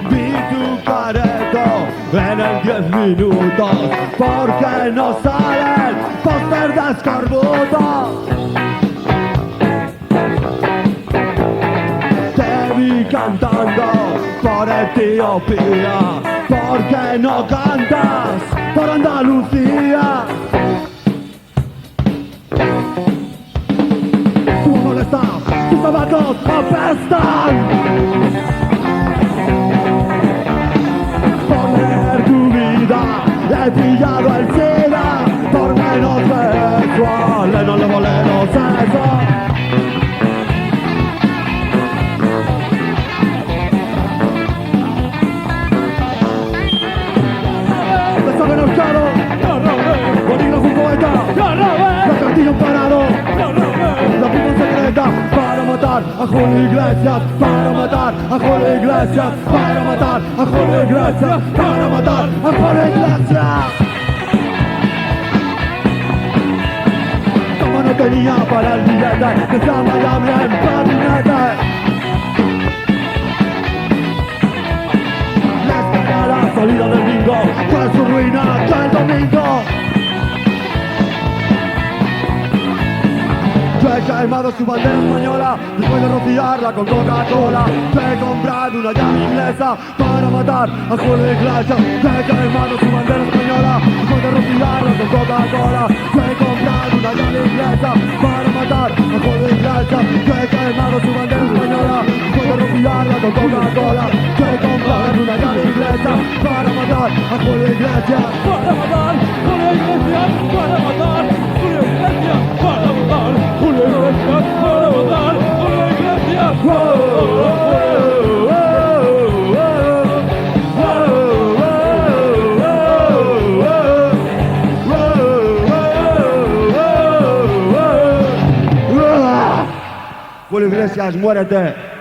Vi tu careto en el 10 minutos, porque no sale el póster de escorbuto. Te vi cantando por Etiopía, porque no cantas por Andalucía. Tu molesta, tus zapatos apestan. Por leer tu vida he pillado el SIDA, por menos sexual no le molemos eso. Bolígrafo un poeta, la cartilla un parado, la prima secreta para matar a Julio Iglesias, para matar a Julio Iglesias, para matar a Julio Iglesias, para matar a Julio Iglesias. Como no tenía para el billete, que sea Miami en patinete. La esperada salida del bingo fue su ruina hasta el domingo. Yo he quemado su bandera española después de rociarla con Coca-Cola. Yo he comprado una llave inglesa para matar a Julio Iglesias. Yo he quemado su bandera española después de rociarla con Coca-Cola. Yo he comprado una llave inglesa para matar a Julio Iglesias. Yo he quemado su bandera española después de rociarla con Coca-Cola. Yo he comprado una llave inglesa para matar a Julio Iglesias. Para matar Julio Iglesias, para matar Julio Iglesias, para matar Julio Iglesias, para matar Julio Iglesias. Julio Iglesias, muérete.